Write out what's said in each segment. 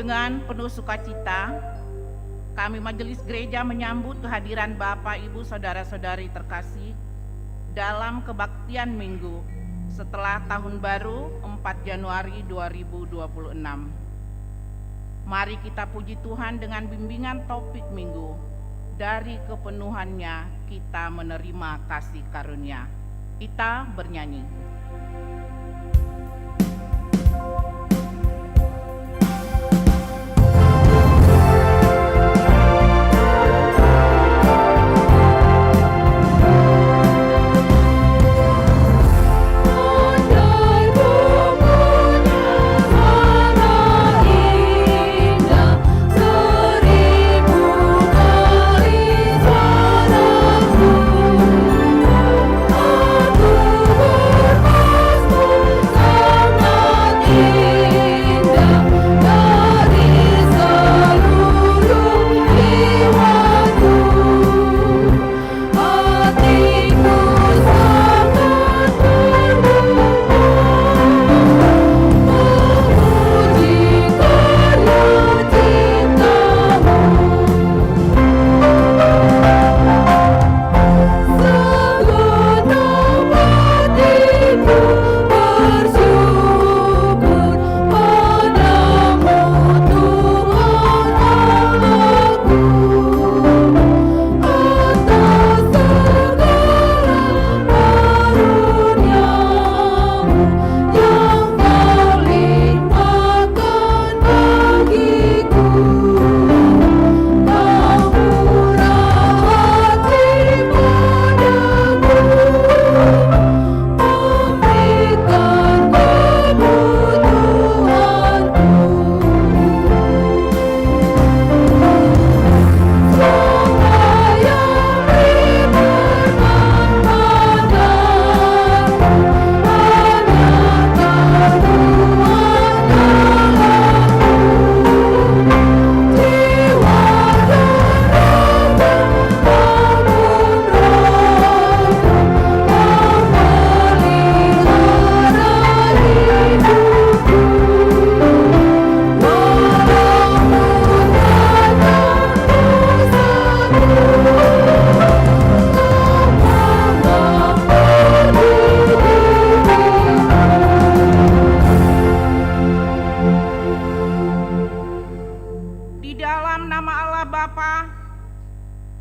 Dengan penuh sukacita, kami Majelis Gereja menyambut kehadiran Bapak, Ibu, Saudara-saudari terkasih dalam kebaktian Minggu setelah Tahun Baru 4 Januari 2026. Mari kita puji Tuhan dengan bimbingan topik Minggu. Dari kepenuhannya kita menerima kasih karunia. Kita bernyanyi.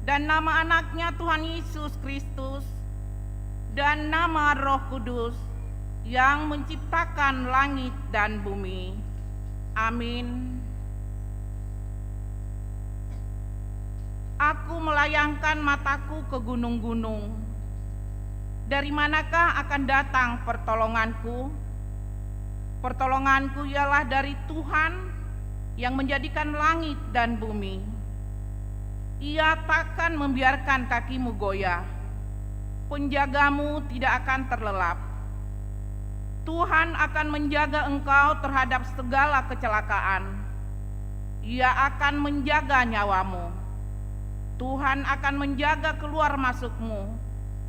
Dan nama anaknya Tuhan Yesus Kristus dan nama Roh Kudus yang menciptakan langit dan bumi. Amin. Aku melayangkan mataku ke gunung-gunung. Dari manakah akan datang pertolonganku? Pertolonganku ialah dari Tuhan yang menjadikan langit dan bumi. Ia takkan membiarkan kakimu goyah, penjagamu tidak akan terlelap. Tuhan akan menjaga engkau terhadap segala kecelakaan. Ia akan menjaga nyawamu. Tuhan akan menjaga keluar masukmu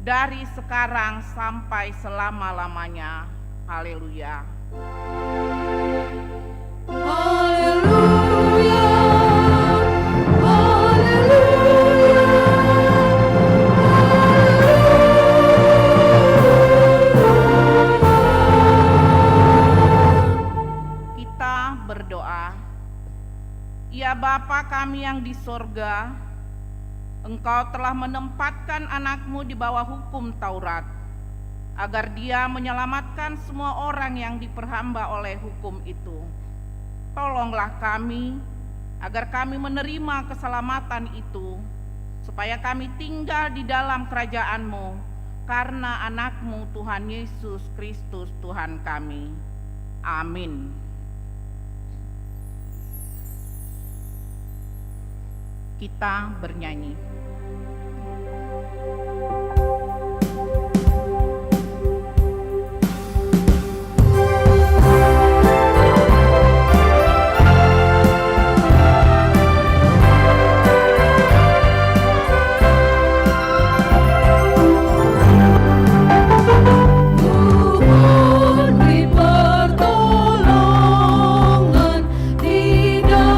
dari sekarang sampai selama-lamanya. Haleluya. Haleluya. Ya Bapa kami yang di sorga, Engkau telah menempatkan anakmu di bawah hukum Taurat, agar dia menyelamatkan semua orang yang diperhamba oleh hukum itu. Tolonglah kami, agar kami menerima keselamatan itu, supaya kami tinggal di dalam kerajaan-Mu, karena anakmu Tuhan Yesus Kristus Tuhan kami. Amin. Kita bernyanyi. Tuhan beri pertolongan di dalam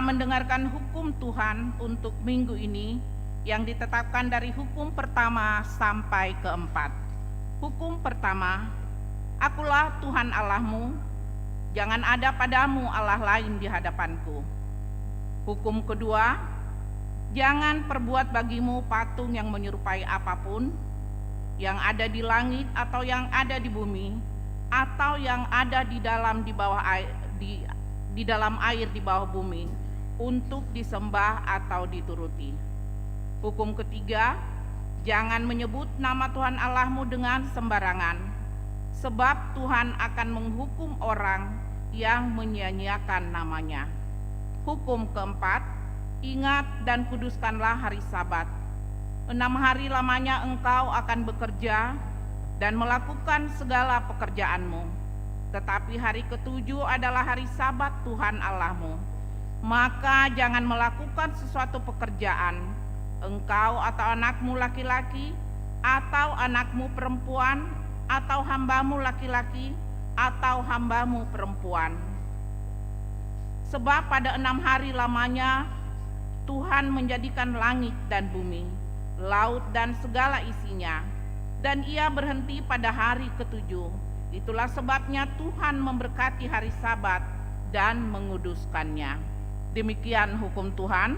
kita mendengarkan hukum Tuhan untuk minggu ini yang ditetapkan dari hukum pertama sampai keempat. Hukum pertama, akulah Tuhan Allahmu, jangan ada padamu Allah lain di hadapanku. Hukum kedua, jangan perbuat bagimu patung yang menyerupai apapun, yang ada di langit atau yang ada di bumi, atau yang ada di dalam air di bawah bumi, untuk disembah atau dituruti. Hukum ketiga, jangan menyebut nama Tuhan Allahmu dengan sembarangan, sebab Tuhan akan menghukum orang yang menyia-nyiakan namanya. Hukum keempat, ingat dan kuduskanlah hari Sabat. 6 hari lamanya engkau akan bekerja dan melakukan segala pekerjaanmu. Tetapi hari ketujuh adalah hari Sabat Tuhan Allahmu. Maka jangan melakukan sesuatu pekerjaan, engkau atau anakmu laki-laki, atau anakmu perempuan, atau hambamu laki-laki, atau hambamu perempuan. Sebab pada 6 hari lamanya Tuhan menjadikan langit dan bumi, laut dan segala isinya, dan Ia berhenti pada hari ketujuh. Itulah sebabnya Tuhan memberkati hari Sabat dan menguduskannya. Demikian hukum Tuhan.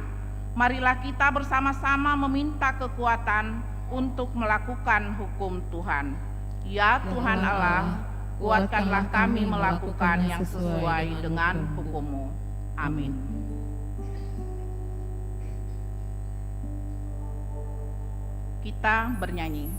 Marilah kita bersama-sama meminta kekuatan untuk melakukan hukum Tuhan. Ya Tuhan Allah, kuatkanlah kami melakukan yang sesuai dengan hukum-Mu. Amin. Kita bernyanyi.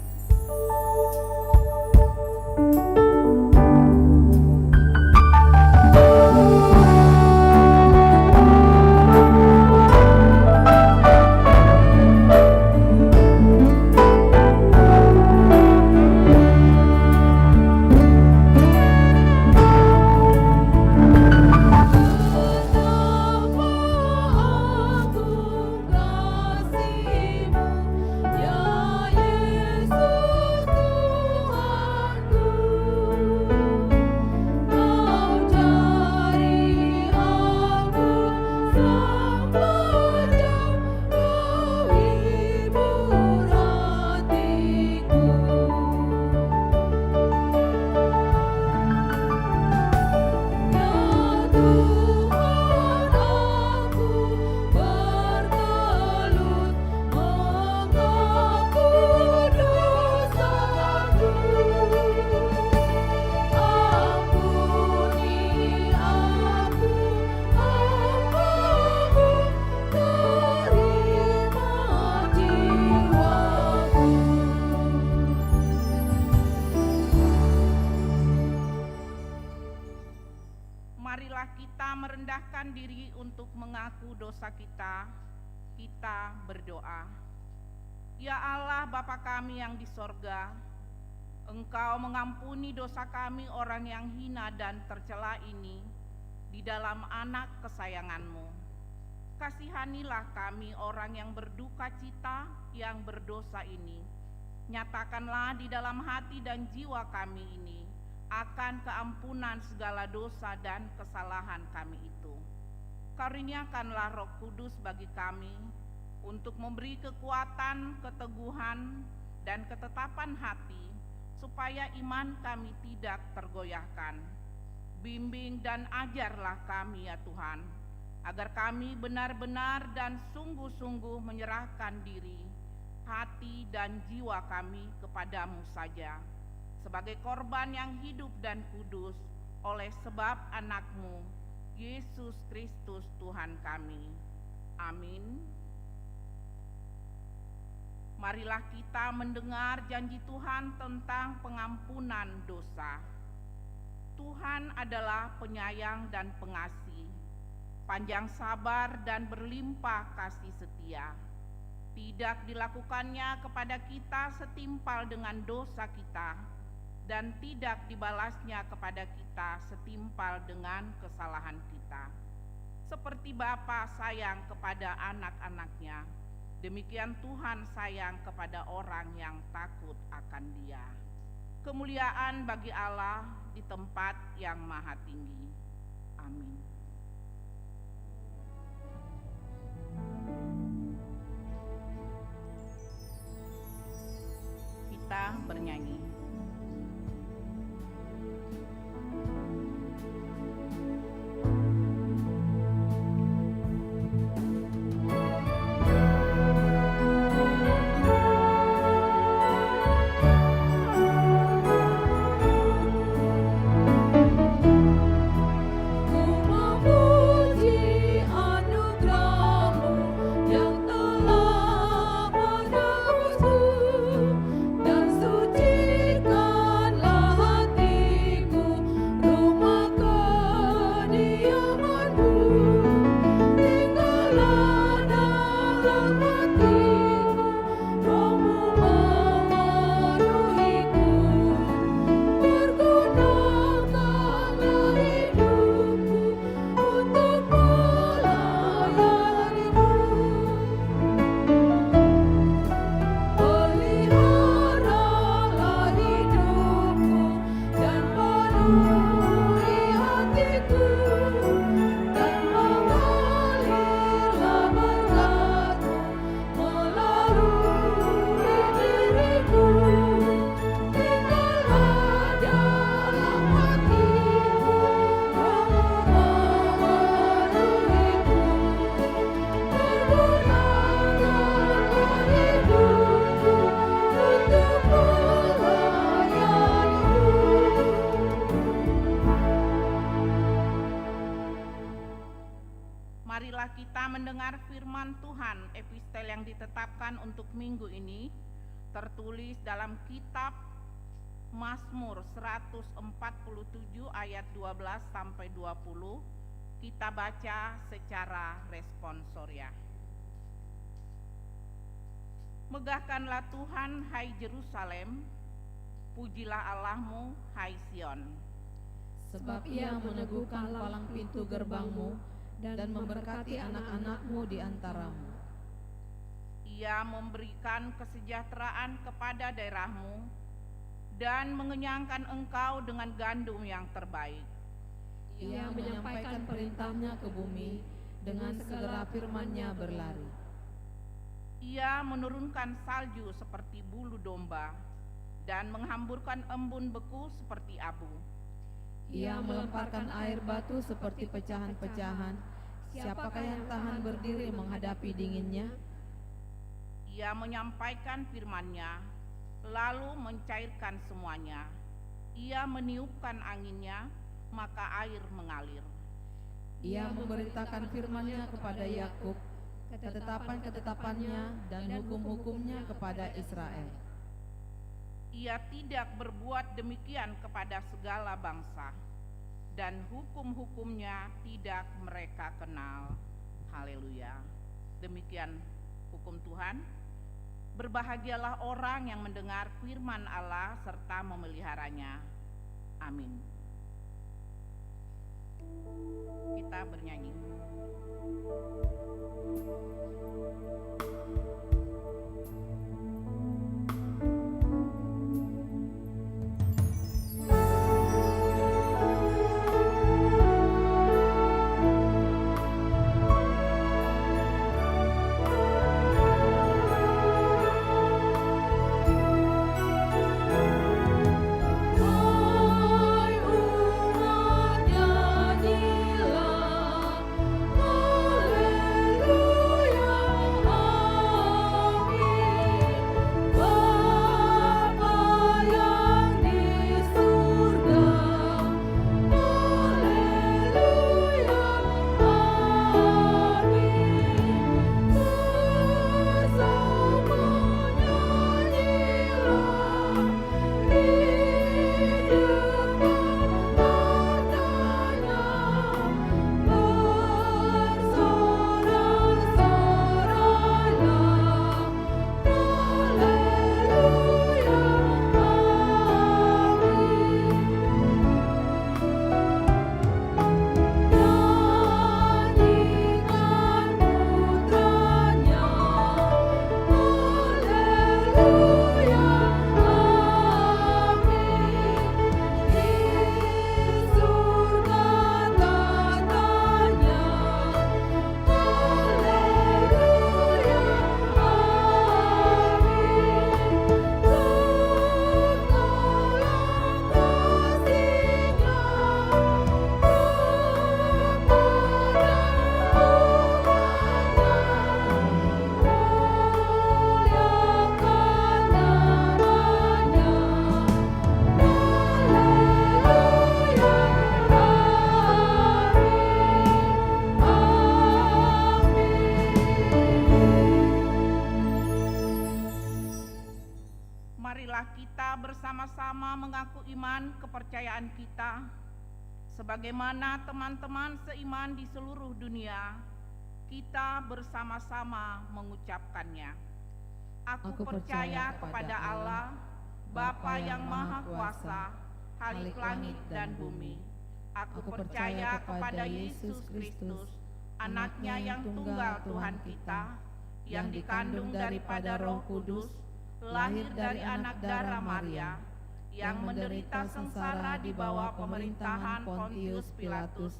Marilah kita merendahkan diri untuk mengaku dosa kita. Kita berdoa. Ya Allah Bapa kami yang di sorga, Engkau mengampuni dosa kami orang yang hina dan tercela ini di dalam anak kesayangan-Mu. Kasihanilah kami orang yang berduka cita yang berdosa ini. Nyatakanlah di dalam hati dan jiwa kami ini akan keampunan segala dosa dan kesalahan kami itu. Karuniakanlah Roh Kudus bagi kami untuk memberi kekuatan, keteguhan, dan ketetapan hati, supaya iman kami tidak tergoyahkan. Bimbing dan ajarlah kami ya Tuhan, agar kami benar-benar dan sungguh-sungguh menyerahkan diri, hati dan jiwa kami kepadamu saja, sebagai korban yang hidup dan kudus oleh sebab anak-Mu, Yesus Kristus Tuhan kami. Amin. Marilah kita mendengar janji Tuhan tentang pengampunan dosa. Tuhan adalah penyayang dan pengasih, panjang sabar dan berlimpah kasih setia. Tidak dilakukannya kepada kita setimpal dengan dosa kita, dan tidak dibalasnya kepada kita setimpal dengan kesalahan kita. Seperti Bapa sayang kepada anak-anaknya, demikian Tuhan sayang kepada orang yang takut akan Dia. Kemuliaan bagi Allah di tempat yang maha tinggi. Amin. kita bernyanyi. Marilah kita mendengar firman Tuhan, epistel yang ditetapkan untuk minggu ini, tertulis dalam kitab Mazmur 147 ayat 12 sampai 20. Kita baca secara responsoria. Megahkanlah Tuhan, hai Yerusalem, pujilah Allahmu, hai Sion. Sebab Ia meneguhkan palang pintu gerbangmu dan memberkati anak-anak-Mu di antaramu. Ia memberikan kesejahteraan kepada daerahmu dan mengenyangkan engkau dengan gandum yang terbaik. Ia menyampaikan perintahnya ke bumi, dengan segala firman-Nya berlari. Ia menurunkan salju seperti bulu domba dan menghamburkan embun beku seperti abu. Ia melemparkan air batu seperti pecahan-pecahan. Siapakah yang tahan berdiri menghadapi dinginnya? Ia menyampaikan firman-Nya, lalu mencairkan semuanya. Ia meniupkan anginnya, maka air mengalir. Ia memberitakan firman-Nya kepada Yakub, ketetapan-ketetapannya dan hukum-hukumnya kepada Israel. Ia tidak berbuat demikian kepada segala bangsa, dan hukum-hukumnya tidak mereka kenal. Haleluya. Demikian hukum Tuhan. Berbahagialah orang yang mendengar firman Allah serta memeliharanya. Amin. Kita bernyanyi. Haleluya. kepercayaan kita, sebagaimana teman-teman seiman di seluruh dunia, kita bersama-sama mengucapkannya. Aku percaya kepada Allah, Bapa yang Maha Kuasa, Khalik langit dan bumi. Aku percaya kepada Yesus Kristus, Anaknya yang tunggal Tuhan kita, yang dikandung daripada Roh Kudus, lahir dari anak darah Maria, yang menderita sengsara di bawah pemerintahan Pontius Pilatus,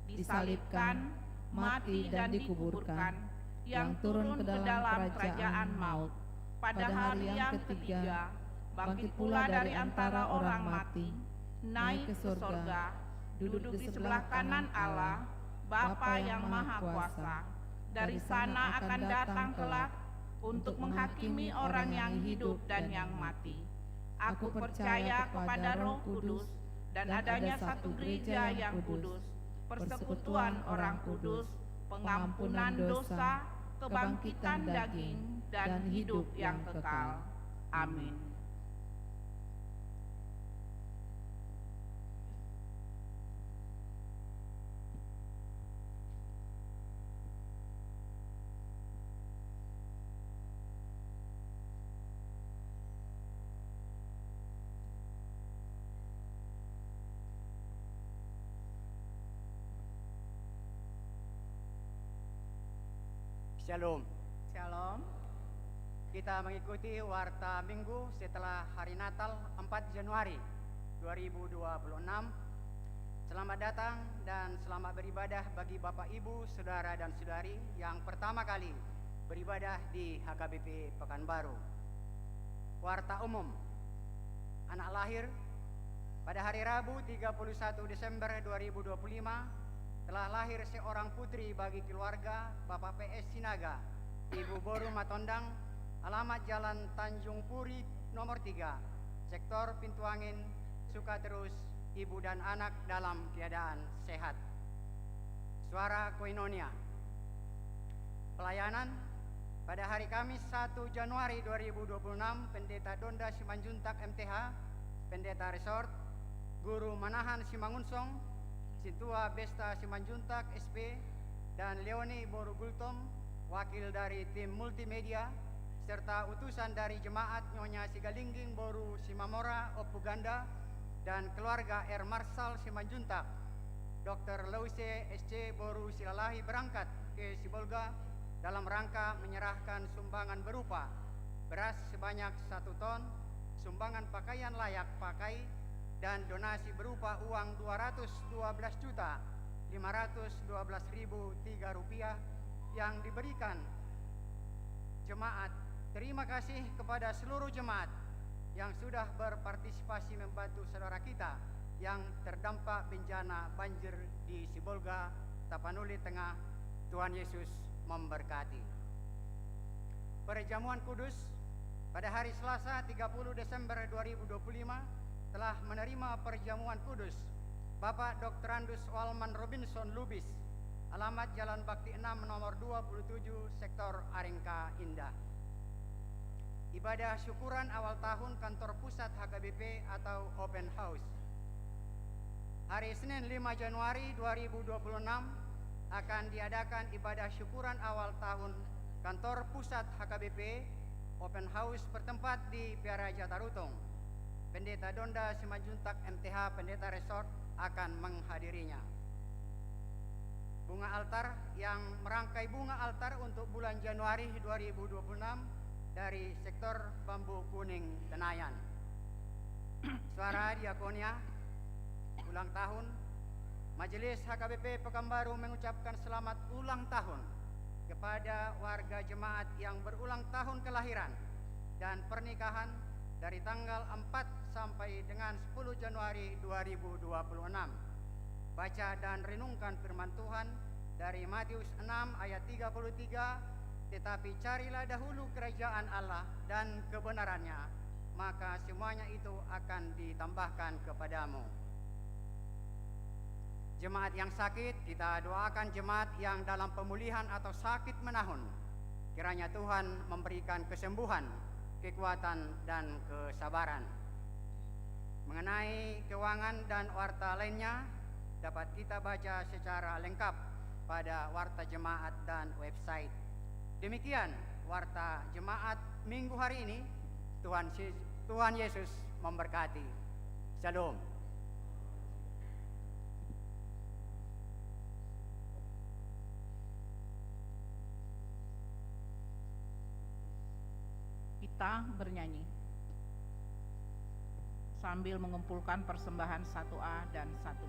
disalibkan, mati dan dikuburkan, yang turun ke dalam kerajaan maut. Pada hari yang ketiga, bangkit pula dari antara orang mati, naik ke surga, duduk di sebelah kanan Allah, Bapa yang Maha Kuasa. Dari sana akan datang kelak untuk menghakimi orang yang hidup dan yang mati. Aku percaya kepada Roh Kudus dan adanya satu gereja yang kudus, persekutuan orang kudus, pengampunan dosa, kebangkitan daging, dan hidup yang kekal. Amin. Shalom. Shalom. Kita mengikuti Warta Minggu setelah hari Natal 4 Januari 2026. Selamat datang dan selamat beribadah bagi Bapak, Ibu, Saudara dan Saudari yang pertama kali beribadah di HKBP Pekanbaru. Warta Umum. Anak lahir pada hari Rabu 31 Desember 2025 telah lahir seorang putri bagi keluarga Bapak PS Sinaga, Ibu Boru Matondang, alamat Jalan Tanjung Puri nomor 3, Sektor Pintu Angin, Sukaterus, ibu dan anak dalam keadaan sehat. Suara Koinonia. Pelayanan pada hari Kamis 1 Januari 2026, Pendeta Donda Simanjuntak MTH, Pendeta Resort, Guru Manahan Simangunsong, Sintua Besta Simanjuntak SP, dan Leoni Boru Gultom, wakil dari tim multimedia, serta utusan dari jemaat Nyonya Sigalingging Boru Simamora Opuganda dan keluarga R. Marsal Simanjuntak. Dr. Lause SC Boru Silalahi berangkat ke Sibolga dalam rangka menyerahkan sumbangan berupa beras sebanyak 1 ton, sumbangan pakaian layak pakai, dan donasi berupa uang Rp212.512.003 yang diberikan jemaat. Terima kasih kepada seluruh jemaat yang sudah berpartisipasi membantu saudara kita yang terdampak bencana banjir di Sibolga, Tapanuli Tengah. Tuhan Yesus memberkati. Perjamuan Kudus pada hari Selasa 30 Desember 2025 telah menerima perjamuan kudus Bapak Dr. Andus Walman Robinson Lubis, alamat Jalan Bakti 6 nomor 27, Sektor Aringka Indah. Ibadah syukuran awal tahun kantor pusat HKBP atau Open House. Hari Senin 5 Januari 2026 akan diadakan ibadah syukuran awal tahun kantor pusat HKBP Open House bertempat di Piara Jatarutung. Pendeta Donda Simanjuntak MTH Pendeta Resort akan menghadirinya. Bunga altar yang merangkai bunga altar untuk bulan Januari 2026 dari Sektor Bambu Kuning Tenayan. Suara Diakonia ulang tahun. Majelis HKBP Pekanbaru mengucapkan selamat ulang tahun kepada warga jemaat yang berulang tahun kelahiran dan pernikahan dari tanggal 4 sampai dengan 10 Januari 2026. Baca dan renungkan firman Tuhan dari Matius 6 ayat 33, tetapi carilah dahulu kerajaan Allah dan kebenarannya, maka semuanya itu akan ditambahkan kepadamu. Jemaat yang sakit, kita doakan jemaat yang dalam pemulihan atau sakit menahun. Kiranya Tuhan memberikan kesembuhan, kekuatan, dan kesabaran. Mengenai keuangan dan warta lainnya dapat kita baca secara lengkap pada warta jemaat dan website. Demikian warta jemaat minggu hari ini. Tuhan Yesus memberkati. Shalom. Kita bernyanyi sambil mengumpulkan persembahan 1A dan 1B.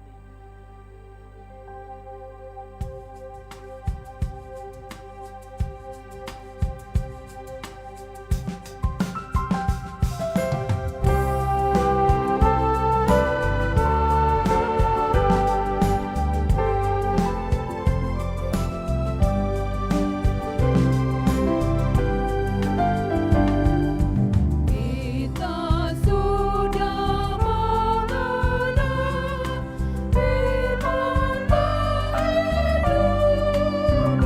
Kita sudah mengenal firman hidup.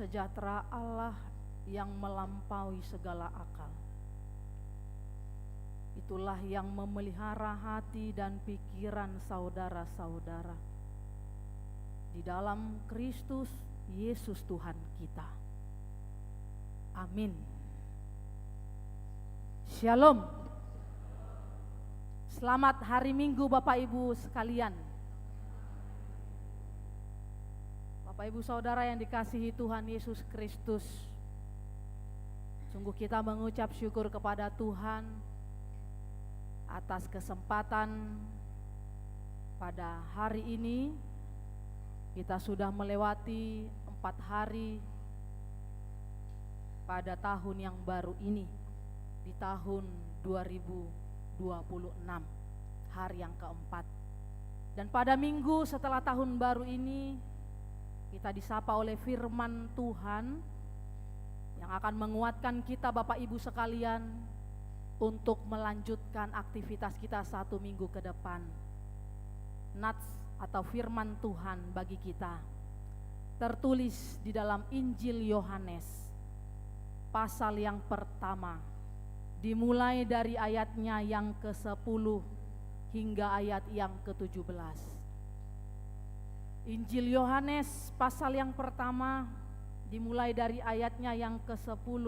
sejahtera Allah yang melampaui segala akal. Itulah yang memelihara hati dan pikiran saudara-saudara di dalam Kristus Yesus Tuhan kita. Amin. Shalom. Selamat hari Minggu Bapak Ibu sekalian. Bapak Ibu Saudara yang dikasihi Tuhan Yesus Kristus, sungguh kita mengucap syukur kepada Tuhan atas kesempatan pada hari ini. Kita sudah melewati 4 hari pada tahun yang baru ini, di tahun 2026, hari yang keempat. Dan pada minggu setelah tahun baru ini, kita disapa oleh firman Tuhan yang akan menguatkan kita Bapak Ibu sekalian untuk melanjutkan aktivitas kita 1 minggu ke depan. Nats atau firman Tuhan bagi kita tertulis di dalam Injil Yohanes pasal yang pertama, dimulai dari ayatnya yang ke-10 hingga ayat yang ke-17. Injil Yohanes pasal yang pertama dimulai dari ayatnya yang ke-10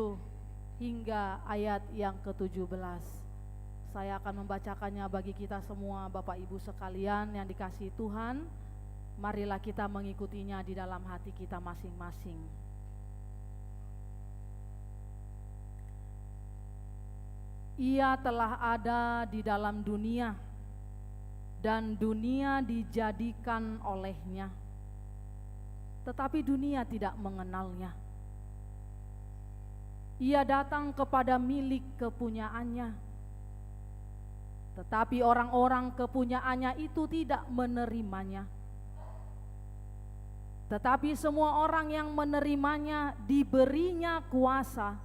hingga ayat yang ke-17. Saya akan membacakannya bagi kita semua Bapak Ibu sekalian yang dikasihi Tuhan. Marilah kita mengikutinya di dalam hati kita masing-masing. Ia telah ada di dalam dunia, dan dunia dijadikan olehnya, tetapi dunia tidak mengenalnya. Ia datang kepada milik kepunyaannya, tetapi orang-orang kepunyaannya itu tidak menerimanya. Tetapi semua orang yang menerimanya diberinya kuasa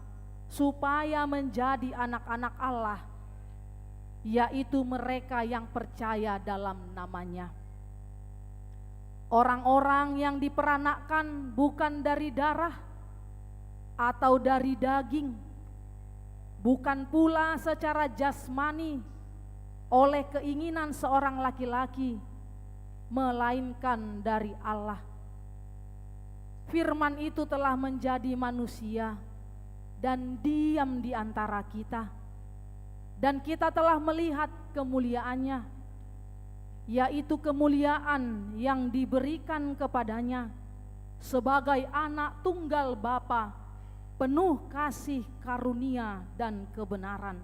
supaya menjadi anak-anak Allah, yaitu mereka yang percaya dalam namanya. Orang-orang yang diperanakkan bukan dari darah atau dari daging, bukan pula secara jasmani oleh keinginan seorang laki-laki, melainkan dari Allah. Firman itu telah menjadi manusia dan diam di antara kita, dan kita telah melihat kemuliaannya, yaitu kemuliaan yang diberikan kepadanya sebagai anak tunggal Bapa, penuh kasih karunia dan kebenaran.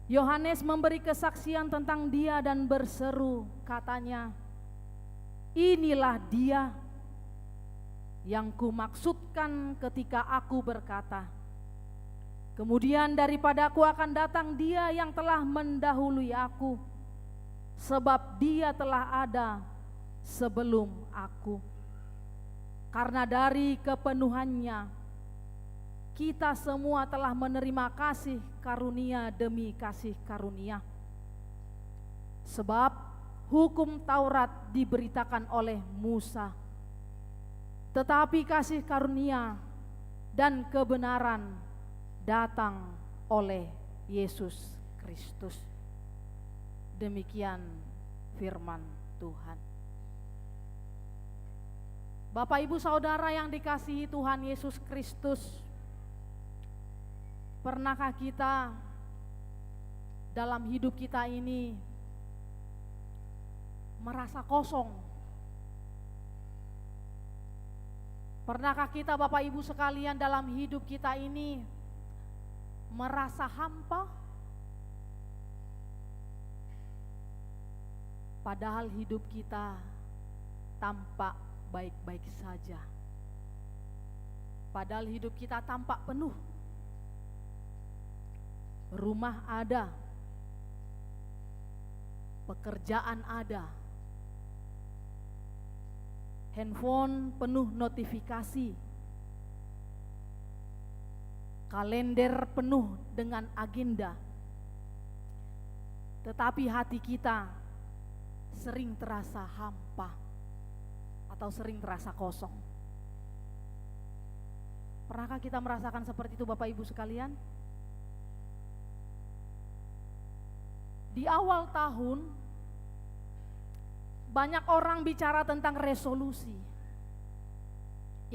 Yohanes memberi kesaksian tentang dia dan berseru, katanya, "Inilah dia yang kumaksudkan ketika aku berkata, kemudian daripada aku akan datang dia yang telah mendahului aku, sebab dia telah ada sebelum aku." Karena dari kepenuhannya kita semua telah menerima kasih karunia demi kasih karunia. Sebab hukum Taurat diberitakan oleh Musa, tetapi kasih karunia dan kebenaran datang oleh Yesus Kristus. Demikian firman Tuhan. Bapak Ibu Saudara yang dikasihi Tuhan Yesus Kristus, pernahkah kita dalam hidup kita ini merasa kosong? Pernahkah kita Bapak Ibu sekalian dalam hidup kita ini merasa hampa? Padahal hidup kita tampak baik-baik saja. Padahal hidup kita tampak penuh. Rumah ada, pekerjaan ada, handphone penuh notifikasi, kalender penuh dengan agenda, tetapi hati kita sering terasa hampa atau sering terasa kosong. Pernahkah kita merasakan seperti itu Bapak Ibu sekalian? Di awal tahun banyak orang bicara tentang resolusi.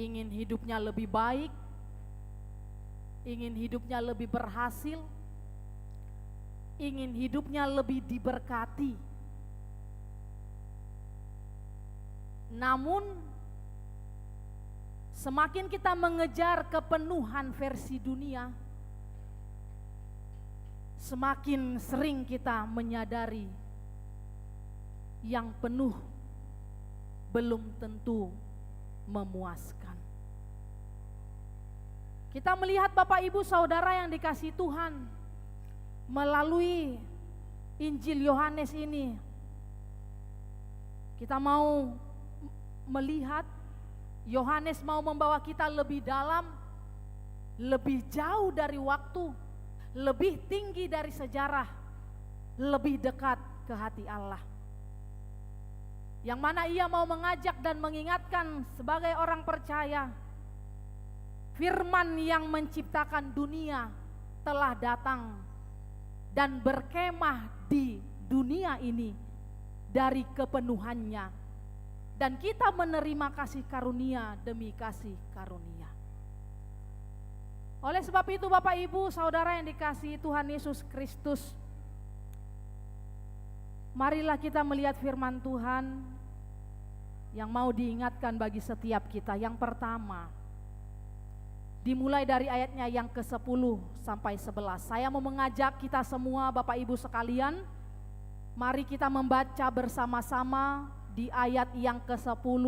Ingin hidupnya lebih baik, ingin hidupnya lebih berhasil, ingin hidupnya lebih diberkati. Namun semakin kita mengejar kepenuhan versi dunia, semakin sering kita menyadari yang penuh belum tentu memuaskan. Kita melihat Bapak Ibu Saudara yang dikasihi Tuhan, melalui Injil Yohanes ini, kita mau melihat Yohanes mau membawa kita lebih dalam, lebih jauh dari waktu, lebih tinggi dari sejarah, lebih dekat ke hati Allah. Yang mana ia mau mengajak dan mengingatkan sebagai orang percaya, firman yang menciptakan dunia telah datang dan berkemah di dunia ini dari kepenuhannya. Dan kita menerima kasih karunia demi kasih karunia. Oleh sebab itu Bapak Ibu Saudara yang dikasihi Tuhan Yesus Kristus, marilah kita melihat firman Tuhan yang mau diingatkan bagi setiap kita. Yang pertama, dimulai dari ayatnya yang ke-10 sampai 11. Saya mau mengajak kita semua Bapak Ibu sekalian, mari kita membaca bersama-sama di ayat yang ke-10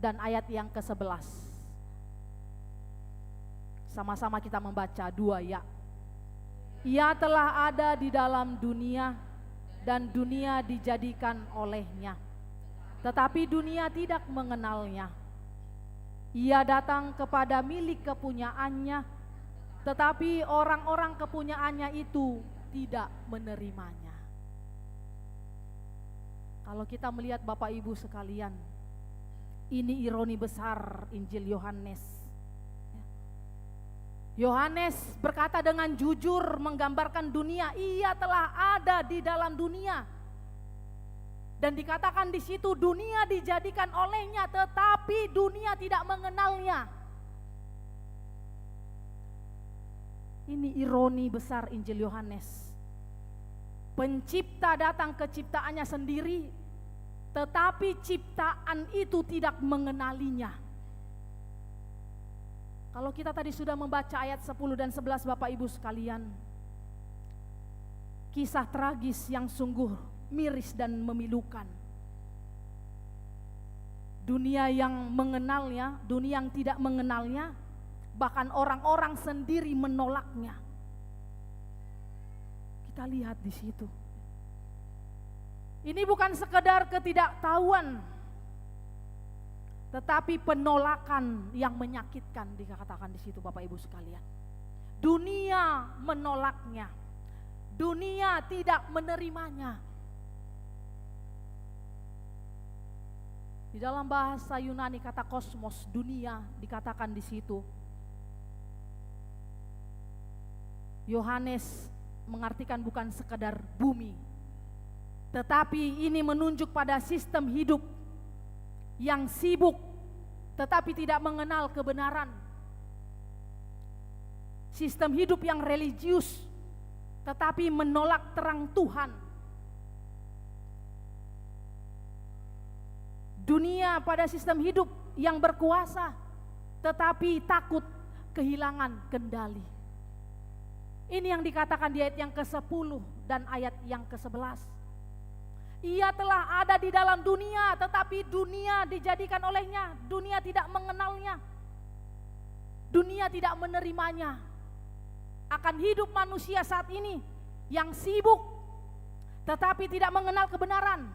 dan ayat yang ke-11. Sama-sama kita membaca 2 ya. Ia telah ada di dalam dunia dan dunia dijadikan olehnya, tetapi dunia tidak mengenalnya. Ia datang kepada milik kepunyaannya, tetapi orang-orang kepunyaannya itu tidak menerimanya. Kalau kita melihat Bapak Ibu sekalian, ini ironi besar Injil Yohanes. Yohanes berkata dengan jujur menggambarkan dunia, ia telah ada di dalam dunia. Dan dikatakan di situ dunia dijadikan olehnya, tetapi dunia tidak mengenalnya. Ini ironi besar Injil Yohanes. Pencipta datang ke ciptaannya sendiri, tetapi ciptaan itu tidak mengenalinya. Kalau kita tadi sudah membaca ayat 10 dan 11 Bapak Ibu sekalian, kisah tragis yang sungguh miris dan memilukan. Dunia yang mengenalnya, dunia yang tidak mengenalnya, bahkan orang-orang sendiri menolaknya. Kita lihat di situ. Ini bukan sekedar ketidaktahuan, tetapi penolakan yang menyakitkan dikatakan di situ Bapak Ibu sekalian. Dunia menolaknya. Dunia tidak menerimanya. Di dalam bahasa Yunani kata kosmos, dunia dikatakan di situ. Yohanes mengartikan bukan sekedar bumi, tetapi ini menunjuk pada sistem hidup yang sibuk tetapi tidak mengenal kebenaran. Sistem hidup yang religius tetapi menolak terang Tuhan. Dunia pada sistem hidup yang berkuasa tetapi takut kehilangan kendali. Ini yang dikatakan di ayat yang ke-10 dan ayat yang ke-11. Ia telah ada di dalam dunia, tetapi dunia dijadikan olehnya. Dunia tidak mengenalnya. Dunia tidak menerimanya. Akan hidup manusia saat ini yang sibuk, tetapi tidak mengenal kebenaran.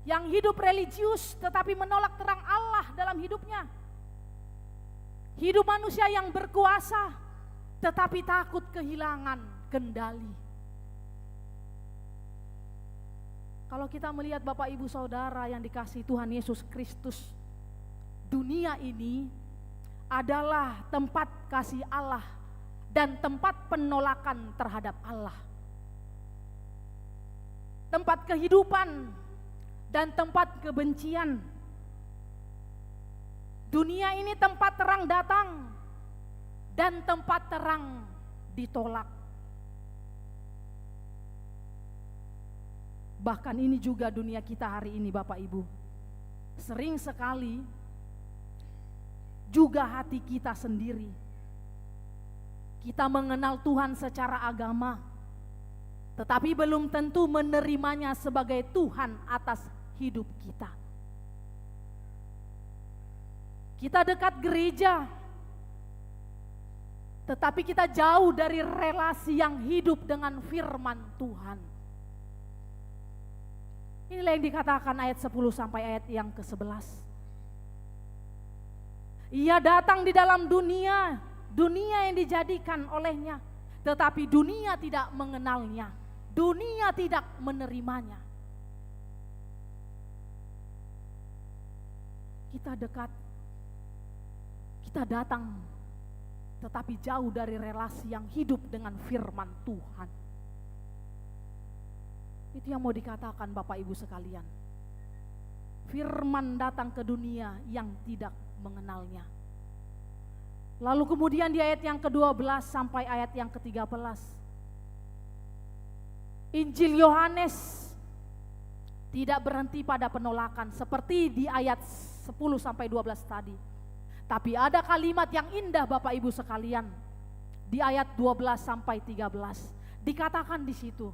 Yang hidup religius, tetapi menolak terang Allah dalam hidupnya. Hidup manusia yang berkuasa, tetapi takut kehilangan kendali. Kalau kita melihat Bapak Ibu Saudara yang dikasihi Tuhan Yesus Kristus, dunia ini adalah tempat kasih Allah dan tempat penolakan terhadap Allah. Tempat kehidupan dan tempat kebencian. Dunia ini tempat terang datang dan tempat terang ditolak. Bahkan ini juga dunia kita hari ini Bapak Ibu. Sering sekali juga hati kita sendiri. Kita mengenal Tuhan secara agama, tetapi belum tentu menerimanya sebagai Tuhan atas hidup kita. Kita dekat gereja, tetapi kita jauh dari relasi yang hidup dengan firman Tuhan. Inilah yang dikatakan ayat 10 sampai ayat yang ke-11. Ia datang di dalam dunia, dunia yang dijadikan olehnya, tetapi dunia tidak mengenalnya, dunia tidak menerimanya. Kita dekat, kita datang, tetapi jauh dari relasi yang hidup dengan firman Tuhan. Itu yang mau dikatakan Bapak Ibu sekalian. Firman datang ke dunia yang tidak mengenalnya. Lalu kemudian di ayat yang ke-12 sampai ayat yang ke-13. Injil Yohanes tidak berhenti pada penolakan seperti di ayat 10 sampai 12 tadi. Tapi ada kalimat yang indah Bapak Ibu sekalian. Di ayat 12 sampai 13 dikatakan di situ.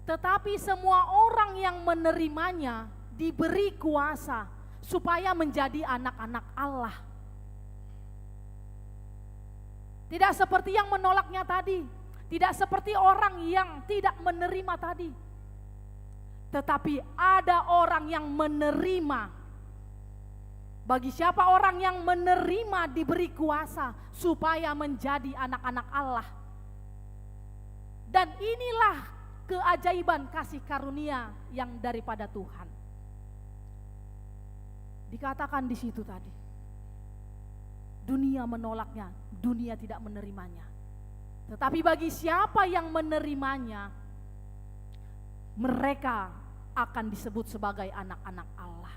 Tetapi semua orang yang menerimanya diberi kuasa supaya menjadi anak-anak Allah. Tidak seperti yang menolaknya tadi, tidak seperti orang yang tidak menerima tadi. Tetapi ada orang yang menerima. Bagi siapa orang yang menerima diberi kuasa supaya menjadi anak-anak Allah. Dan inilah keajaiban kasih karunia yang daripada Tuhan. Dikatakan di situ tadi. Dunia menolaknya, dunia tidak menerimanya. Tetapi bagi siapa yang menerimanya, mereka akan disebut sebagai anak-anak Allah.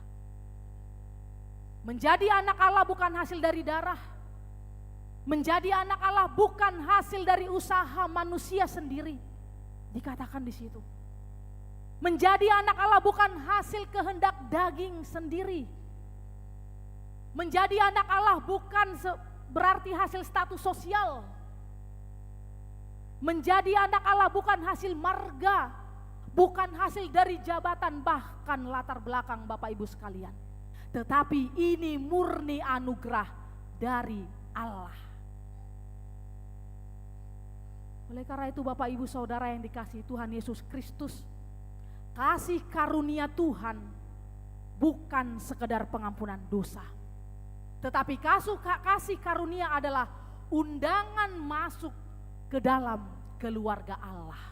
Menjadi anak Allah bukan hasil dari darah. Menjadi anak Allah bukan hasil dari usaha manusia sendiri. Dikatakan di situ. Menjadi anak Allah bukan hasil kehendak daging sendiri. Menjadi anak Allah bukan berarti hasil status sosial. Menjadi anak Allah bukan hasil marga, bukan hasil dari jabatan bahkan latar belakang Bapak Ibu sekalian. Tetapi ini murni anugerah dari Allah. Oleh karena itu Bapak Ibu Saudara yang dikasihi Tuhan Yesus Kristus, kasih karunia Tuhan bukan sekedar pengampunan dosa. Tetapi kasih karunia adalah undangan masuk ke dalam keluarga Allah.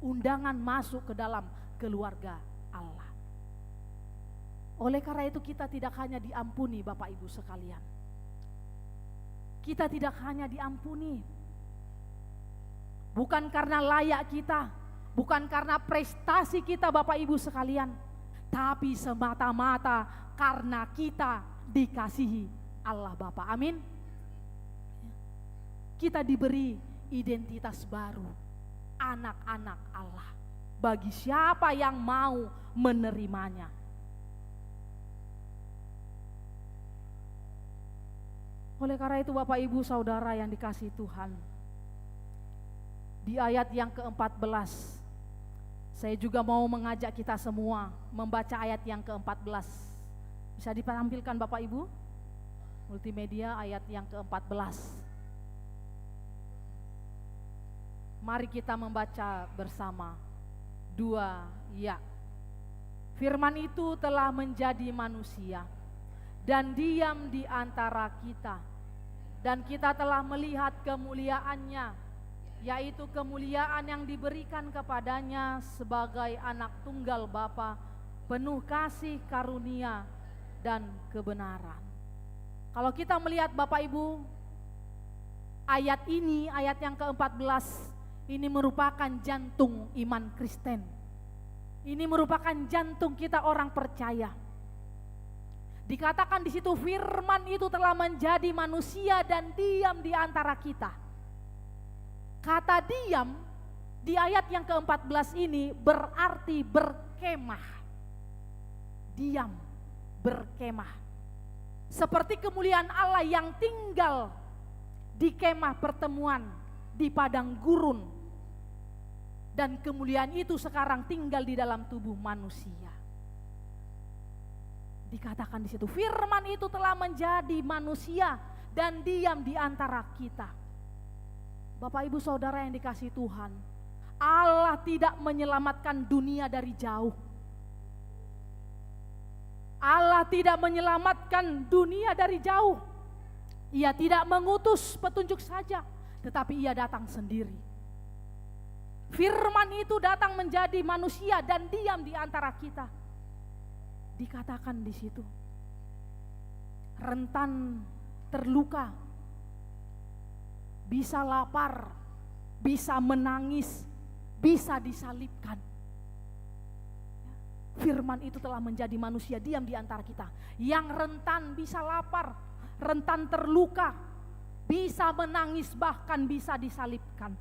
Undangan masuk ke dalam keluarga Allah. Oleh karena itu kita tidak hanya diampuni Bapak Ibu sekalian. Kita tidak hanya diampuni. Bukan karena layak kita, bukan karena prestasi kita Bapak Ibu sekalian, tapi semata-mata karena kita dikasihi Allah Bapa. Amin. Kita diberi identitas baru, anak-anak Allah. Bagi siapa yang mau menerimanya. Oleh karena itu Bapak Ibu Saudara yang dikasihi Tuhan, di ayat yang ke-14, saya juga mau mengajak kita semua membaca ayat yang ke-14. Bisa ditampilkan Bapak Ibu? Multimedia ayat yang ke-14. Mari kita membaca bersama. 2, ya. Firman itu telah menjadi manusia dan diam di antara kita. Dan kita telah melihat kemuliaannya, yaitu kemuliaan yang diberikan kepadanya sebagai anak tunggal Bapa, penuh kasih karunia dan kebenaran. Kalau kita melihat Bapak Ibu, ayat ini, ayat yang ke-14, ini merupakan jantung iman Kristen. Ini merupakan jantung kita orang percaya. Dikatakan di situ firman itu telah menjadi manusia dan diam di antara kita. Kata diam di ayat yang ke-14 ini berarti berkemah. Diam, berkemah. Seperti kemuliaan Allah yang tinggal di kemah pertemuan di padang gurun. Dan kemuliaan itu sekarang tinggal di dalam tubuh manusia. Dikatakan di situ firman itu telah menjadi manusia dan diam di antara kita. Bapak Ibu Saudara yang dikasihi Tuhan, Allah tidak menyelamatkan dunia dari jauh. Allah tidak menyelamatkan dunia dari jauh. Ia tidak mengutus petunjuk saja, tetapi Ia datang sendiri. Firman itu datang menjadi manusia dan diam di antara kita. Dikatakan di situ, rentan terluka, bisa lapar, bisa menangis, bisa disalibkan. Firman itu telah menjadi manusia diam di antara kita. Yang rentan bisa lapar, rentan terluka, bisa menangis, bahkan bisa disalibkan.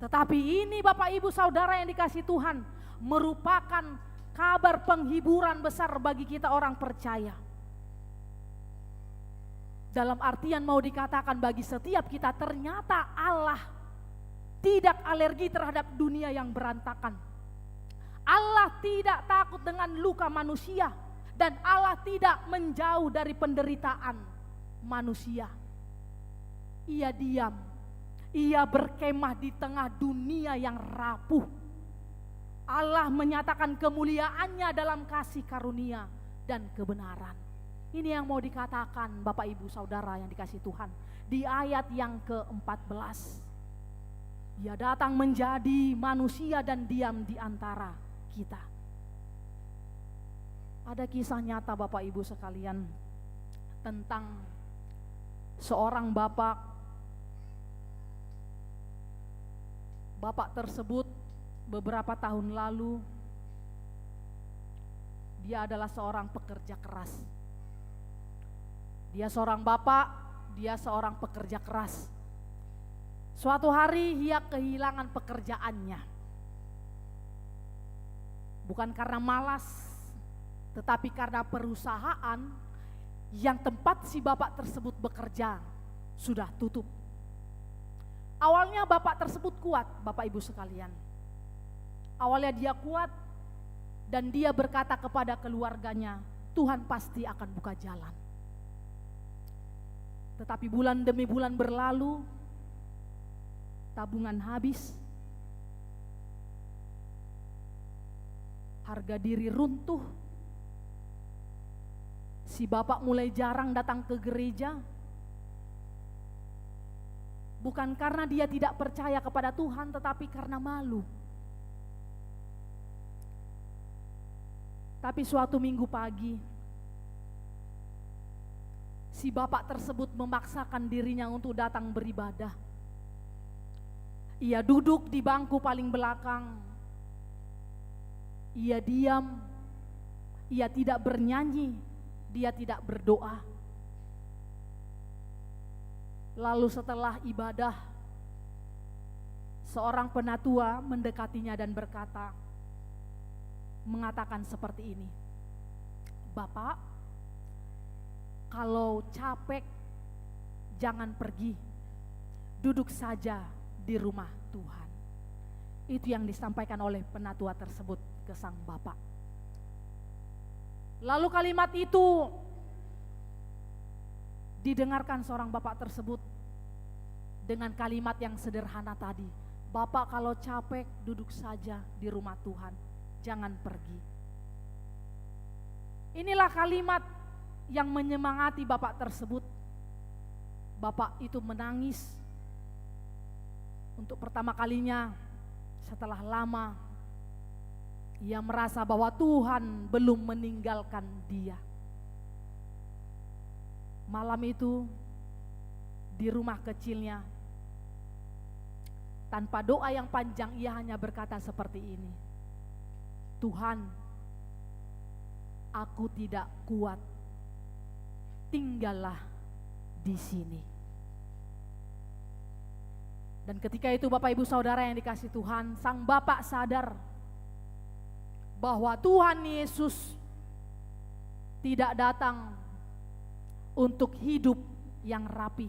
Tetapi ini Bapak Ibu Saudara yang dikasihi Tuhan, merupakan kabar penghiburan besar bagi kita orang percaya. Dalam artian mau dikatakan bagi setiap kita, ternyata Allah tidak alergi terhadap dunia yang berantakan. Allah tidak takut dengan luka manusia, dan Allah tidak menjauh dari penderitaan manusia. Ia diam, Ia berkemah di tengah dunia yang rapuh. Allah menyatakan kemuliaannya dalam kasih karunia dan kebenaran. Ini yang mau dikatakan Bapak Ibu Saudara yang dikasihi Tuhan di ayat yang ke-14. Ia datang menjadi manusia dan diam di antara kita. Ada kisah nyata Bapak Ibu sekalian tentang seorang bapak. Bapak tersebut beberapa tahun lalu dia adalah seorang pekerja keras. Dia seorang bapak, dia seorang pekerja keras. Suatu hari ia kehilangan pekerjaannya. Bukan karena malas, tetapi karena perusahaan yang tempat si bapak tersebut bekerja sudah tutup. Awalnya bapak tersebut kuat, Bapak Ibu sekalian. Awalnya dia kuat dan dia berkata kepada keluarganya, Tuhan pasti akan buka jalan. Tetapi bulan demi bulan berlalu, tabungan habis, harga diri runtuh, si bapak mulai jarang datang ke gereja. Bukan karena dia tidak percaya kepada Tuhan, tetapi karena malu. Tapi suatu minggu pagi, si bapak tersebut memaksakan dirinya untuk datang beribadah. Ia duduk di bangku paling belakang. Ia diam, ia tidak bernyanyi, dia tidak berdoa. Lalu setelah ibadah, seorang penatua mendekatinya dan mengatakan seperti ini, Bapak, kalau capek jangan pergi, duduk saja di rumah Tuhan. Itu yang disampaikan oleh penatua tersebut ke sang bapak. Lalu kalimat itu didengarkan seorang bapak tersebut dengan kalimat yang sederhana tadi, Bapak kalau capek duduk saja di rumah Tuhan, jangan pergi. Inilah kalimat yang menyemangati bapak tersebut. Bapak itu menangis untuk pertama kalinya setelah lama. Ia merasa bahwa Tuhan belum meninggalkan dia. malam itu di rumah kecilnya, tanpa doa yang panjang, ia hanya berkata seperti ini, Tuhan, aku tidak kuat, tinggallah di sini. Dan ketika itu Bapak Ibu Saudara yang dikasihi Tuhan, sang bapak sadar bahwa Tuhan Yesus tidak datang untuk hidup yang rapi,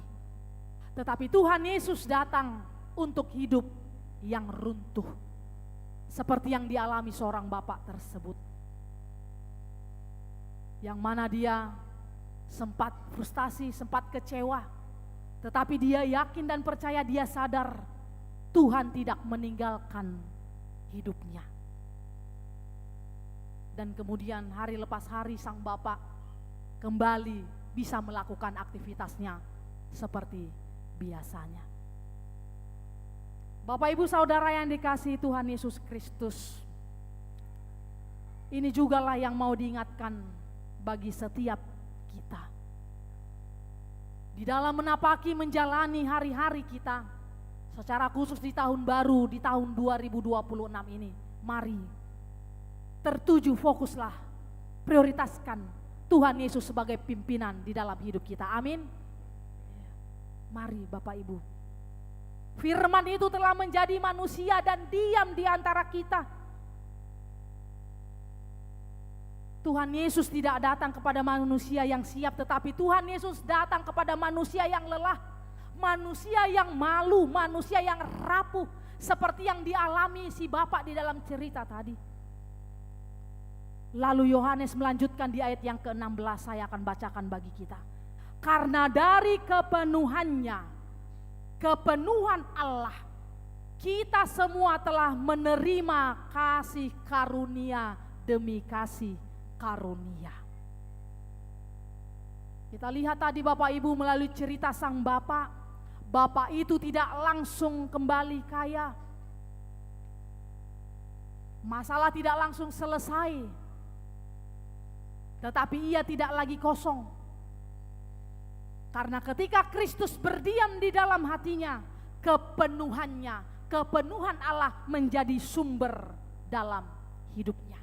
tetapi Tuhan Yesus datang untuk hidup yang runtuh, seperti yang dialami seorang bapak tersebut, yang mana dia sempat frustasi, sempat kecewa, tetapi dia yakin dan percaya, dia sadar Tuhan tidak meninggalkan hidupnya. Dan kemudian hari lepas hari sang bapak kembali bisa melakukan aktivitasnya seperti biasanya. Bapak Ibu Saudara yang dikasihi Tuhan Yesus Kristus, ini jugalah yang mau diingatkan bagi setiap kita. Di dalam menapaki menjalani hari-hari kita, secara khusus di tahun baru, di tahun 2026 ini, mari tertuju, fokuslah, prioritaskan Tuhan Yesus sebagai pimpinan di dalam hidup kita. Amin. Mari Bapak Ibu, firman itu telah menjadi manusia dan diam di antara kita. Tuhan Yesus tidak datang kepada manusia yang siap, tetapi Tuhan Yesus datang kepada manusia yang lelah, manusia yang malu, manusia yang rapuh, seperti yang dialami si bapak di dalam cerita tadi. Lalu Yohanes melanjutkan di ayat yang ke-16, saya akan bacakan bagi kita. Karena dari kepenuhan Allah, kita semua telah menerima kasih karunia demi kasih karunia. Kita lihat tadi Bapak Ibu melalui cerita sang bapak, bapak itu tidak langsung kembali kaya. Masalah tidak langsung selesai. Tetapi ia tidak lagi kosong. Karena ketika Kristus berdiam di dalam hatinya, kepenuhan Allah menjadi sumber dalam hidupnya.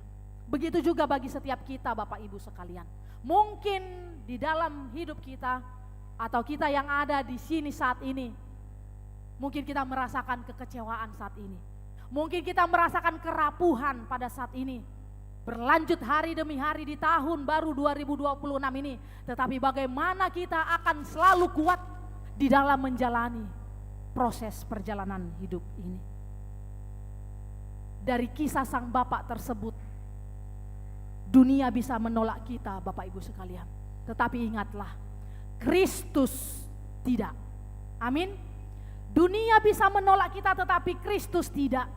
Begitu juga bagi setiap kita Bapak Ibu sekalian. Mungkin di dalam hidup kita atau kita yang ada di sini saat ini, mungkin kita merasakan kekecewaan saat ini. Mungkin kita merasakan kerapuhan pada saat ini. Berlanjut hari demi hari di tahun baru 2026 ini. Tetapi bagaimana kita akan selalu kuat di dalam menjalani proses perjalanan hidup ini. Dari kisah sang bapak tersebut, dunia bisa menolak kita Bapak Ibu sekalian. Tetapi ingatlah, Kristus tidak. Amin. Dunia bisa menolak kita tetapi Kristus tidak.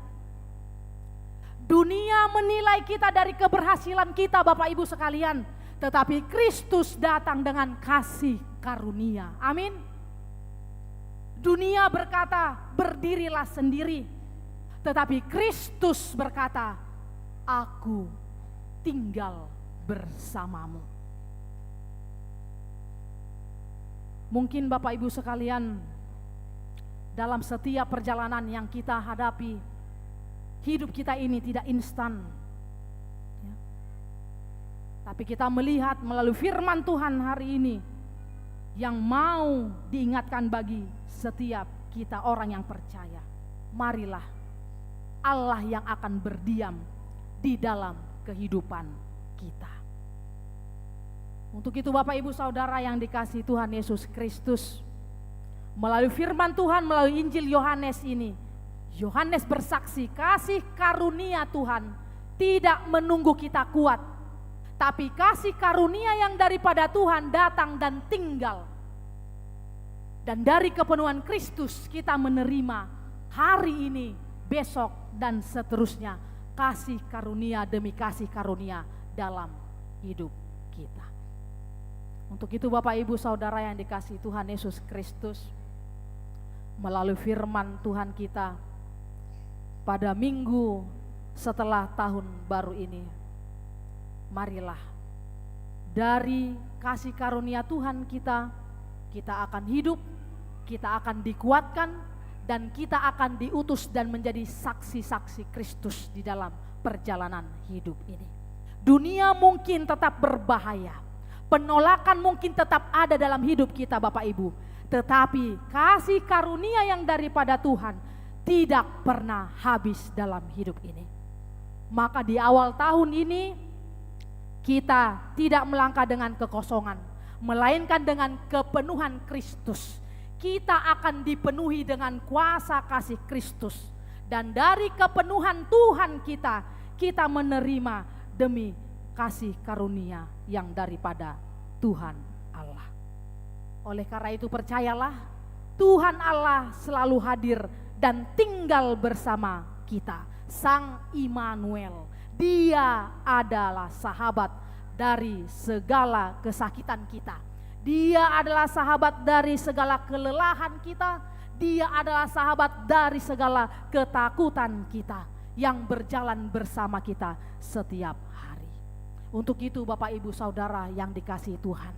Dunia menilai kita dari keberhasilan kita Bapak Ibu sekalian, tetapi Kristus datang dengan kasih karunia. Amin. Dunia berkata, berdirilah sendiri, tetapi Kristus berkata, aku tinggal bersamamu. Mungkin Bapak Ibu sekalian, dalam setiap perjalanan yang kita hadapi, hidup kita ini tidak instan, ya. Tapi kita melihat melalui firman Tuhan hari ini yang mau diingatkan bagi setiap kita orang yang percaya. Marilah Allah yang akan berdiam di dalam kehidupan kita. Untuk itu Bapak Ibu Saudara yang dikasihi Tuhan Yesus Kristus, melalui firman Tuhan, melalui Injil Yohanes ini, Yohanes bersaksi kasih karunia Tuhan tidak menunggu kita kuat, tapi kasih karunia yang daripada Tuhan datang dan tinggal. Dan dari kepenuhan Kristus kita menerima hari ini, besok dan seterusnya kasih karunia demi kasih karunia dalam hidup kita. Untuk itu Bapak Ibu Saudara yang dikasihi Tuhan Yesus Kristus, melalui firman Tuhan kita pada minggu setelah tahun baru ini, marilah dari kasih karunia Tuhan kita akan hidup, kita akan dikuatkan, dan kita akan diutus dan menjadi saksi-saksi Kristus di dalam perjalanan hidup ini. Dunia mungkin tetap berbahaya, penolakan mungkin tetap ada dalam hidup kita Bapak Ibu, tetapi kasih karunia yang daripada Tuhan tidak pernah habis dalam hidup ini. Maka di awal tahun ini kita tidak melangkah dengan kekosongan, melainkan dengan kepenuhan Kristus. Kita akan dipenuhi dengan kuasa kasih Kristus, dan dari kepenuhan Tuhan kita menerima demi kasih karunia yang daripada Tuhan Allah. Oleh karena itu percayalah, Tuhan Allah selalu hadir dan tinggal bersama kita. Sang Immanuel, Dia adalah sahabat dari segala kesakitan kita. Dia adalah sahabat dari segala kelelahan kita. Dia adalah sahabat dari segala ketakutan kita, yang berjalan bersama kita setiap hari. Untuk itu Bapak Ibu Saudara yang dikasihi Tuhan,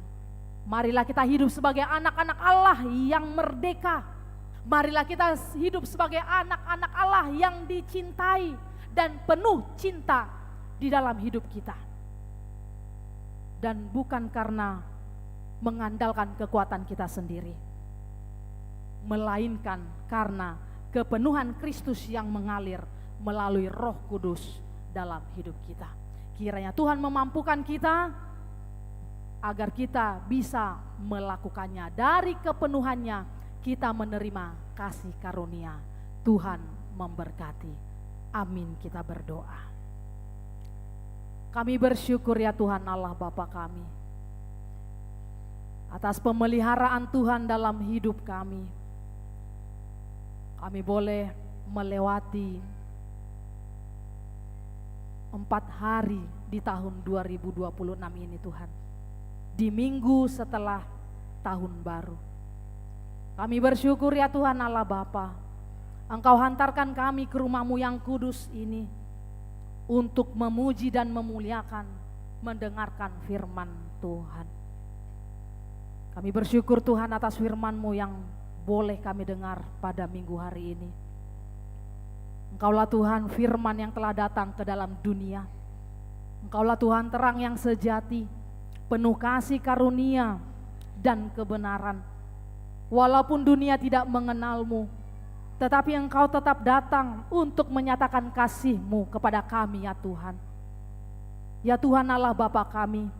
marilah kita hidup sebagai anak-anak Allah yang merdeka. Marilah kita hidup sebagai anak-anak Allah yang dicintai dan penuh cinta di dalam hidup kita. Dan bukan karena mengandalkan kekuatan kita sendiri, melainkan karena kepenuhan Kristus yang mengalir melalui Roh Kudus dalam hidup kita. Kiranya Tuhan memampukan kita agar kita bisa melakukannya. Dari kepenuhannya kita menerima kasih karunia. Tuhan memberkati. Amin, kita berdoa. Kami bersyukur ya Tuhan Allah Bapa kami, atas pemeliharaan Tuhan dalam hidup kami. Kami boleh melewati 4 hari di tahun 2026 ini Tuhan, di minggu setelah tahun baru. Kami bersyukur ya Tuhan Allah Bapa, Engkau hantarkan kami ke rumah-Mu yang kudus ini untuk memuji dan memuliakan, mendengarkan firman Tuhan. Kami bersyukur Tuhan atas firman-Mu yang boleh kami dengar pada minggu hari ini. Engkaulah Tuhan firman yang telah datang ke dalam dunia. Engkaulah Tuhan terang yang sejati, penuh kasih karunia dan kebenaran. Walaupun dunia tidak mengenal-Mu, tetapi Engkau tetap datang untuk menyatakan kasih-Mu kepada kami ya Tuhan. Ya Tuhan Allah Bapa kami,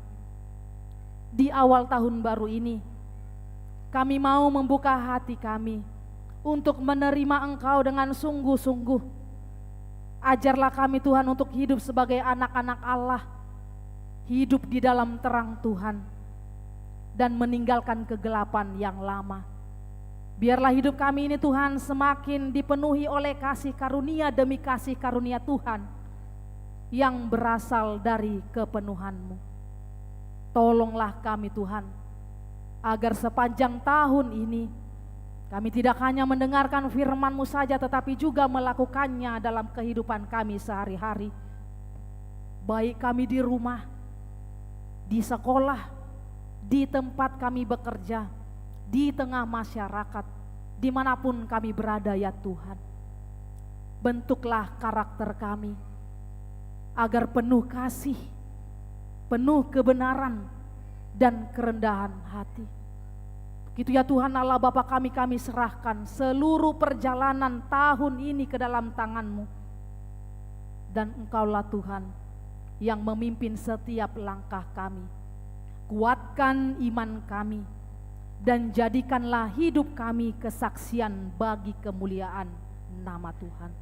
di awal tahun baru ini, kami mau membuka hati kami untuk menerima Engkau dengan sungguh-sungguh. Ajarlah kami Tuhan untuk hidup sebagai anak-anak Allah, hidup di dalam terang Tuhan, dan meninggalkan kegelapan yang lama. Biarlah hidup kami ini Tuhan semakin dipenuhi oleh kasih karunia demi kasih karunia Tuhan yang berasal dari kepenuhan-Mu. Tolonglah kami Tuhan, agar sepanjang tahun ini kami tidak hanya mendengarkan firman-Mu saja, tetapi juga melakukannya dalam kehidupan kami sehari-hari. Baik kami di rumah, di sekolah, di tempat kami bekerja, di tengah masyarakat, dimanapun kami berada ya Tuhan. Bentuklah karakter kami, agar penuh kasih, penuh kebenaran dan kerendahan hati. Begitu ya Tuhan Allah Bapa kami serahkan seluruh perjalanan tahun ini ke dalam tangan-Mu. Dan Engkaulah Tuhan yang memimpin setiap langkah kami. Kuatkan iman kami dan jadikanlah hidup kami kesaksian bagi kemuliaan nama Tuhan.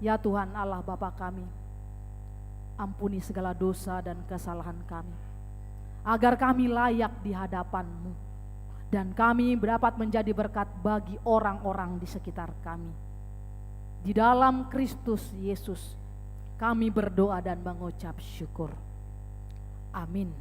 Ya Tuhan Allah Bapa kami, ampuni segala dosa dan kesalahan kami, agar kami layak di hadapan-Mu, dan kami dapat menjadi berkat bagi orang-orang di sekitar kami. Di dalam Kristus Yesus kami berdoa dan mengucap syukur. Amin.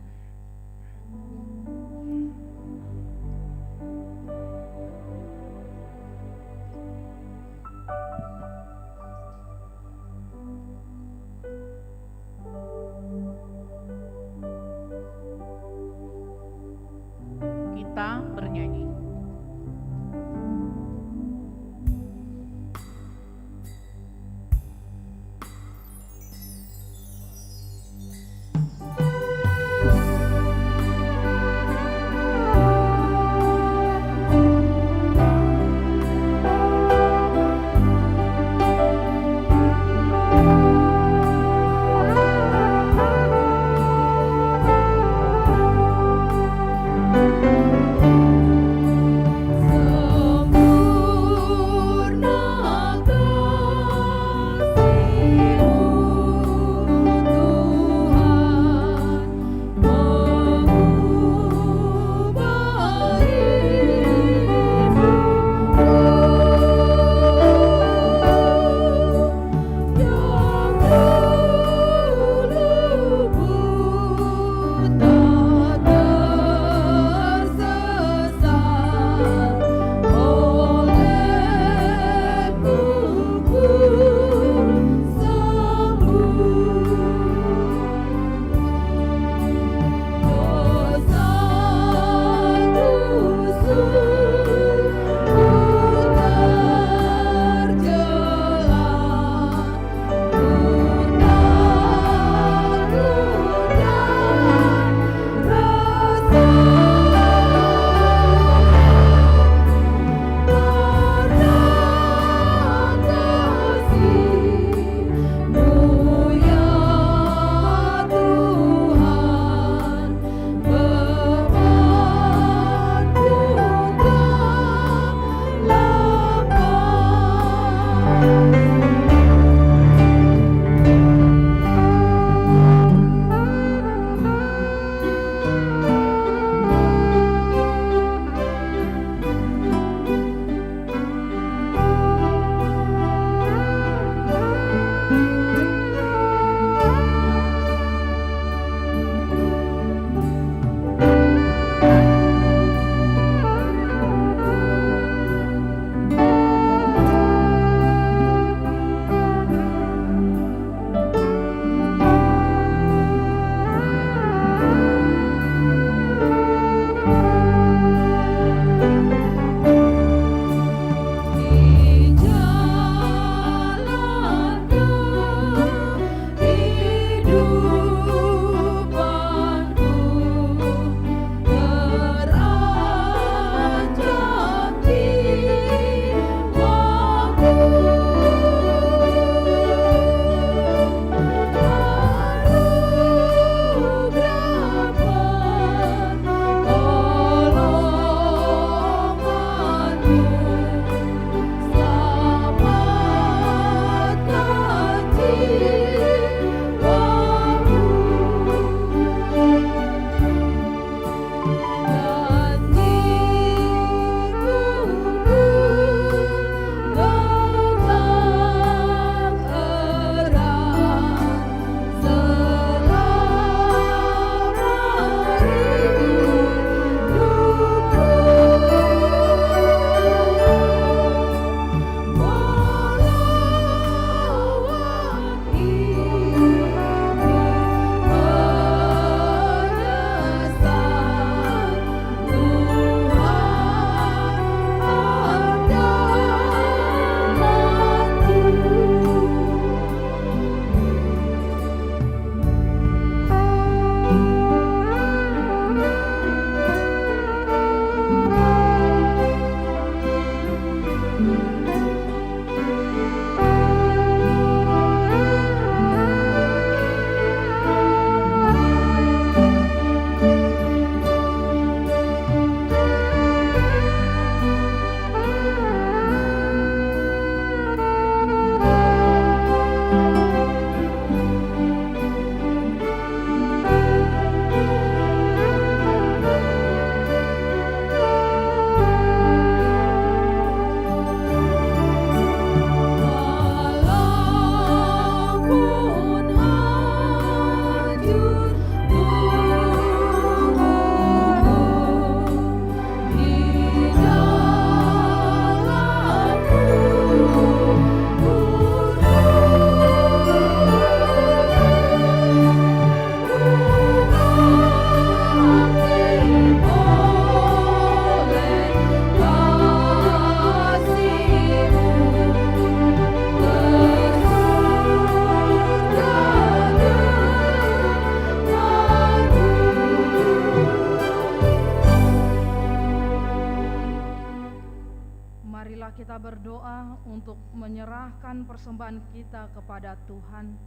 Marilah kita berdoa untuk menyerahkan persembahan kita kepada Tuhan.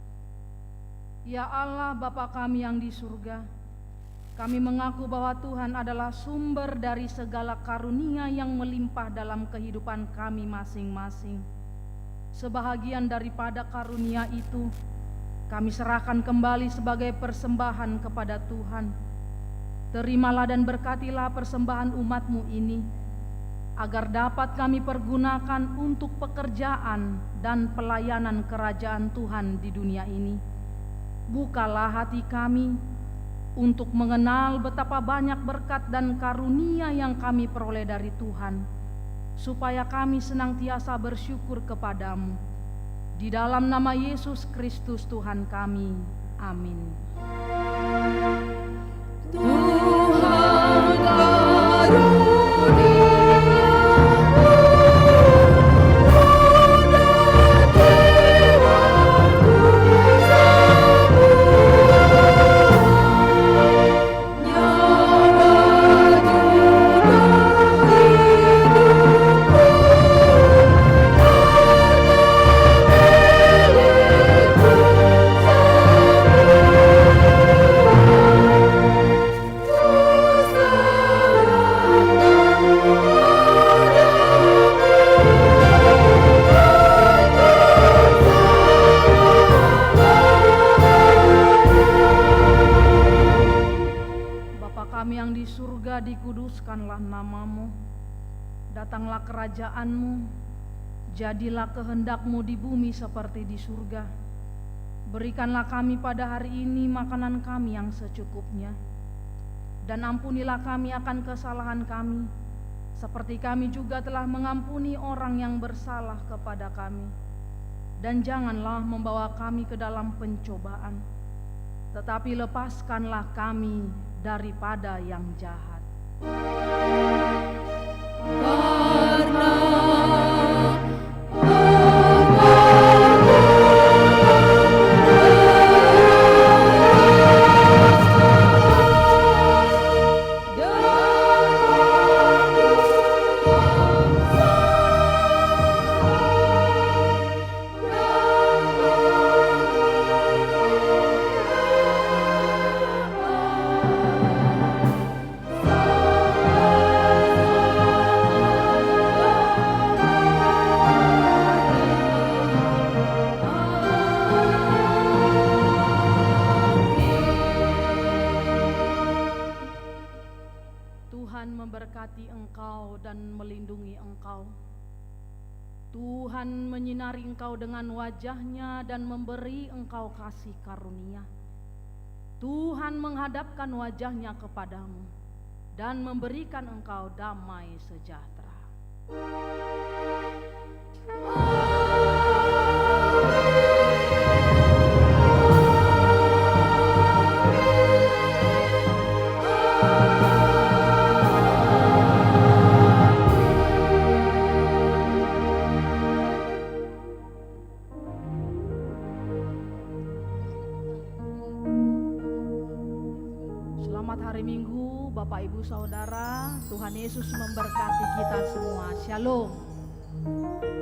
Ya Allah, Bapa kami yang di surga, kami mengaku bahwa Tuhan adalah sumber dari segala karunia yang melimpah dalam kehidupan kami masing-masing. Sebahagian daripada karunia itu kami serahkan kembali sebagai persembahan kepada Tuhan. Terimalah dan berkatilah persembahan umat-Mu ini, agar dapat kami pergunakan untuk pekerjaan dan pelayanan kerajaan Tuhan di dunia ini. Bukalah hati kami untuk mengenal betapa banyak berkat dan karunia yang kami peroleh dari Tuhan, supaya kami senantiasa bersyukur kepadamu. Di dalam nama Yesus Kristus Tuhan kami. Amin. Tuhan karunia dikuduskanlah namamu, datanglah kerajaanmu, jadilah kehendak-Mu di bumi seperti di surga. Berikanlah kami pada hari ini makanan kami yang secukupnya, dan ampunilah kami akan kesalahan kami, seperti kami juga telah mengampuni orang yang bersalah kepada kami. Dan janganlah membawa kami ke dalam pencobaan, tetapi lepaskanlah kami daripada yang jahat. Karena memberkati engkau dan melindungi engkau. Tuhan menyinari engkau dengan wajah-Nya dan memberi engkau kasih karunia. Tuhan menghadapkan wajah-Nya kepadamu dan memberikan engkau damai sejahtera. Hari Minggu, Bapak Ibu Saudara, Tuhan Yesus memberkati kita semua. Shalom. Tuhan.